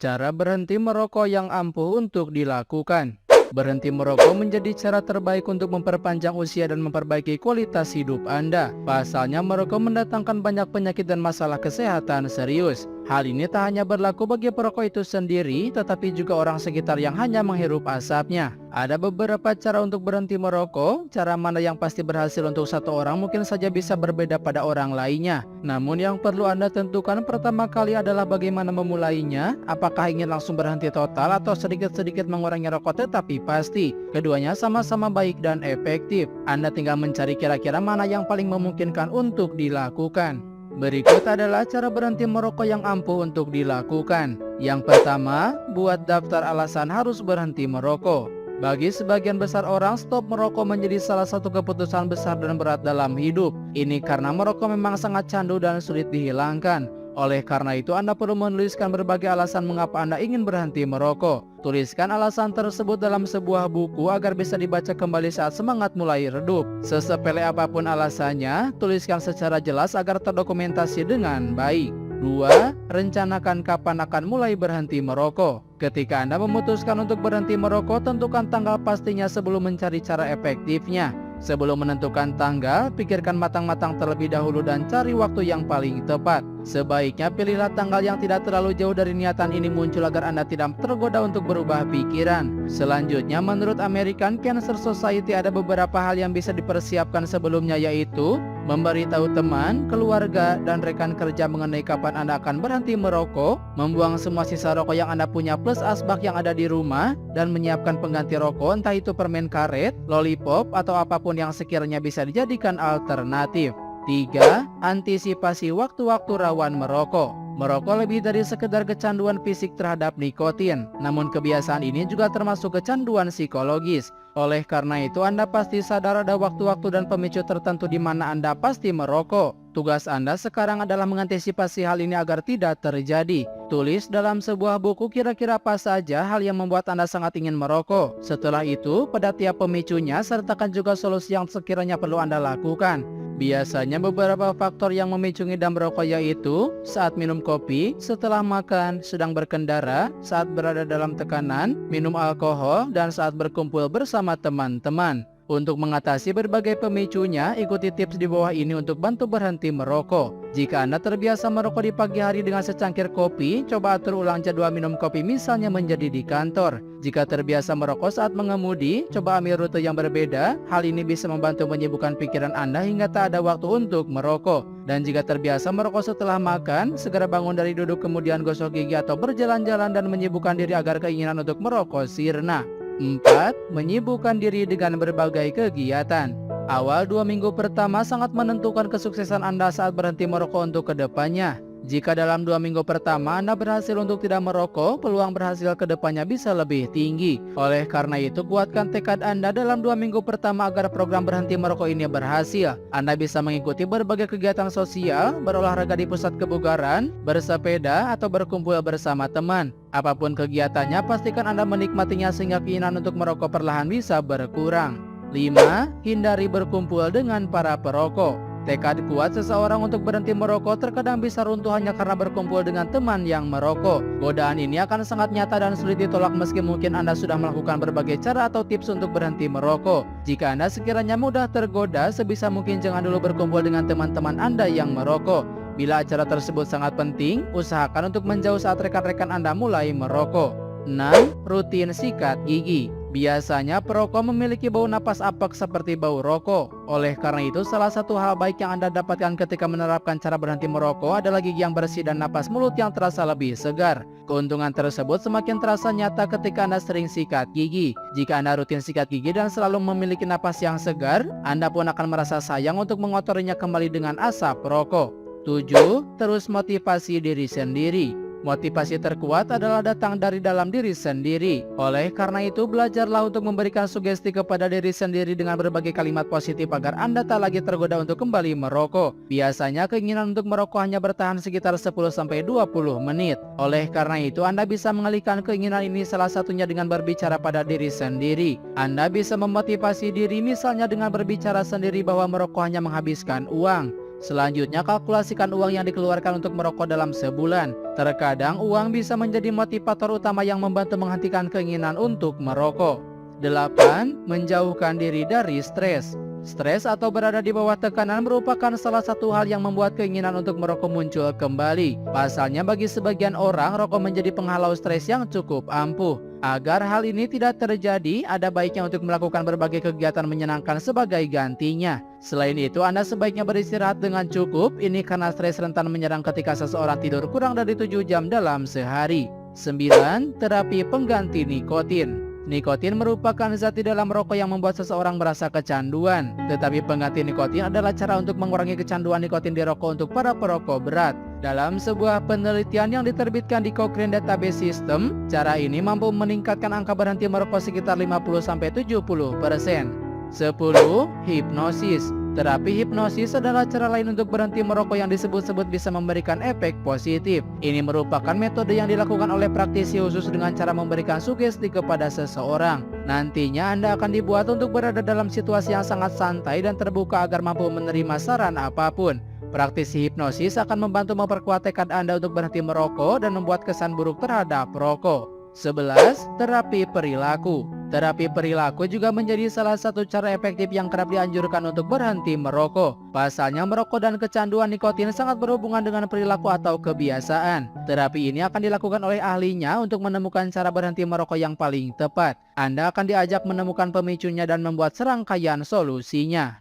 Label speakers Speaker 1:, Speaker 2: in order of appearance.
Speaker 1: Cara berhenti merokok yang ampuh untuk dilakukan. Berhenti merokok menjadi cara terbaik untuk memperpanjang usia dan memperbaiki kualitas hidup Anda. Pasalnya merokok mendatangkan banyak penyakit dan masalah kesehatan serius. Hal ini tak hanya berlaku bagi perokok itu sendiri, tetapi juga orang sekitar yang hanya menghirup asapnya. Ada beberapa cara untuk berhenti merokok. Cara mana yang pasti berhasil untuk satu orang mungkin saja bisa berbeda pada orang lainnya. Namun yang perlu Anda tentukan pertama kali adalah bagaimana memulainya. Apakah ingin langsung berhenti total atau sedikit-sedikit mengurangi rokok tetapi pasti. Keduanya sama-sama baik dan efektif. Anda tinggal mencari kira-kira mana yang paling memungkinkan untuk dilakukan. Berikut adalah cara berhenti merokok yang ampuh untuk dilakukan. Yang pertama, buat daftar alasan harus berhenti merokok. Bagi sebagian besar orang, stop merokok menjadi salah satu keputusan besar dan berat dalam hidup. Ini karena merokok memang sangat candu dan sulit dihilangkan. Oleh karena itu, Anda perlu menuliskan berbagai alasan mengapa Anda ingin berhenti merokok. Tuliskan alasan tersebut dalam sebuah buku agar bisa dibaca kembali saat semangat mulai redup. Sesepele apapun alasannya, tuliskan secara jelas agar terdokumentasi dengan baik. 2. Rencanakan kapan akan mulai berhenti merokok. Ketika Anda memutuskan untuk berhenti merokok, tentukan tanggal pastinya sebelum mencari cara efektifnya. Sebelum menentukan tanggal, pikirkan matang-matang terlebih dahulu dan cari waktu yang paling tepat. Sebaiknya pilihlah tanggal yang tidak terlalu jauh dari niatan ini muncul agar Anda tidak tergoda untuk berubah pikiran. Selanjutnya, menurut American Cancer Society ada beberapa hal yang bisa dipersiapkan sebelumnya, yaitu memberitahu teman, keluarga, dan rekan kerja mengenai kapan Anda akan berhenti merokok, membuang semua sisa rokok yang Anda punya plus asbak yang ada di rumah, dan menyiapkan pengganti rokok entah itu permen karet, lollipop, atau apapun yang sekiranya bisa dijadikan alternatif. 3. Antisipasi waktu-waktu rawan merokok. Merokok lebih dari sekedar kecanduan fisik terhadap nikotin, namun kebiasaan ini juga termasuk kecanduan psikologis. Oleh karena itu, Anda pasti sadar ada waktu-waktu dan pemicu tertentu di mana Anda pasti merokok. Tugas Anda sekarang adalah mengantisipasi hal ini agar tidak terjadi. Tulis dalam sebuah buku kira-kira apa saja hal yang membuat Anda sangat ingin merokok. Setelah itu, pada tiap pemicunya, sertakan juga solusi yang sekiranya perlu Anda lakukan. Biasanya beberapa faktor yang memicu ngidam merokok yaitu saat minum kopi, setelah makan, sedang berkendara, saat berada dalam tekanan, minum alkohol, dan saat berkumpul bersama teman-teman. Untuk mengatasi berbagai pemicunya, ikuti tips di bawah ini untuk bantu berhenti merokok. Jika Anda terbiasa merokok di pagi hari dengan secangkir kopi, coba atur ulang jadwal minum kopi misalnya menjadi di kantor. Jika terbiasa merokok saat mengemudi, coba ambil rute yang berbeda. Hal ini bisa membantu menyibukkan pikiran Anda hingga tak ada waktu untuk merokok. Dan jika terbiasa merokok setelah makan, segera bangun dari duduk kemudian gosok gigi atau berjalan-jalan dan menyibukkan diri agar keinginan untuk merokok sirna. 4. Menyibukkan diri dengan berbagai kegiatan. Awal 2 minggu pertama sangat menentukan kesuksesan Anda saat berhenti merokok untuk kedepannya. Jika dalam 2 minggu pertama Anda berhasil untuk tidak merokok, peluang berhasil ke depannya bisa lebih tinggi. Oleh karena itu, kuatkan tekad Anda dalam 2 minggu pertama agar program berhenti merokok ini berhasil. Anda bisa mengikuti berbagai kegiatan sosial, berolahraga di pusat kebugaran, bersepeda, atau berkumpul bersama teman. Apapun kegiatannya, pastikan Anda menikmatinya sehingga keinginan untuk merokok perlahan bisa berkurang. 5. Hindari berkumpul dengan para perokok. Tekad kuat seseorang untuk berhenti merokok terkadang bisa runtuh hanya karena berkumpul dengan teman yang merokok. Godaan ini akan sangat nyata dan sulit ditolak meski mungkin Anda sudah melakukan berbagai cara atau tips untuk berhenti merokok. Jika Anda sekiranya mudah tergoda, sebisa mungkin jangan dulu berkumpul dengan teman-teman Anda yang merokok. Bila acara tersebut sangat penting, usahakan untuk menjauh saat rekan-rekan Anda mulai merokok. 6. Rutin sikat gigi. Biasanya perokok memiliki bau napas apek seperti bau rokok. Oleh karena itu, salah satu hal baik yang Anda dapatkan ketika menerapkan cara berhenti merokok adalah gigi yang bersih dan napas mulut yang terasa lebih segar. Keuntungan tersebut semakin terasa nyata ketika Anda sering sikat gigi. Jika Anda rutin sikat gigi dan selalu memiliki napas yang segar, Anda pun akan merasa sayang untuk mengotorinya kembali dengan asap rokok. 7. Terus motivasi diri sendiri. Motivasi terkuat adalah datang dari dalam diri sendiri. Oleh karena itu, belajarlah untuk memberikan sugesti kepada diri sendiri dengan berbagai kalimat positif agar Anda tak lagi tergoda untuk kembali merokok. Biasanya keinginan untuk merokok hanya bertahan sekitar 10-20 menit. Oleh karena itu, Anda bisa mengalihkan keinginan ini salah satunya dengan berbicara pada diri sendiri. Anda bisa memotivasi diri misalnya dengan berbicara sendiri bahwa merokok hanya menghabiskan uang. Selanjutnya, kalkulasikan uang yang dikeluarkan untuk merokok dalam sebulan. Terkadang uang bisa menjadi motivator utama yang membantu menghentikan keinginan untuk merokok. 8. Menjauhkan diri dari stres. Stres atau berada di bawah tekanan merupakan salah satu hal yang membuat keinginan untuk merokok muncul kembali. Pasalnya bagi sebagian orang, rokok menjadi penghalau stres yang cukup ampuh. Agar hal ini tidak terjadi, ada baiknya untuk melakukan berbagai kegiatan menyenangkan sebagai gantinya. Selain itu, Anda sebaiknya beristirahat dengan cukup, ini karena stres rentan menyerang ketika seseorang tidur kurang dari 7 jam dalam sehari. 9. Terapi pengganti nikotin. Nikotin merupakan zat di dalam rokok yang membuat seseorang merasa kecanduan. Tetapi pengganti nikotin adalah cara untuk mengurangi kecanduan nikotin di rokok untuk para perokok berat. Dalam sebuah penelitian yang diterbitkan di Cochrane Database System, cara ini mampu meningkatkan angka berhenti merokok sekitar 50-70%. 10. Hipnosis. Terapi hipnosis adalah cara lain untuk berhenti merokok yang disebut-sebut bisa memberikan efek positif. Ini merupakan metode yang dilakukan oleh praktisi khusus dengan cara memberikan sugesti kepada seseorang. Nantinya Anda akan dibuat untuk berada dalam situasi yang sangat santai dan terbuka agar mampu menerima saran apapun. Praktisi hipnosis akan membantu memperkuat tekad Anda untuk berhenti merokok dan membuat kesan buruk terhadap rokok. 11. Terapi perilaku. Terapi perilaku juga menjadi salah satu cara efektif yang kerap dianjurkan untuk berhenti merokok. Pasalnya merokok dan kecanduan nikotin sangat berhubungan dengan perilaku atau kebiasaan. Terapi ini akan dilakukan oleh ahlinya untuk menemukan cara berhenti merokok yang paling tepat. Anda akan diajak menemukan pemicunya dan membuat serangkaian solusinya.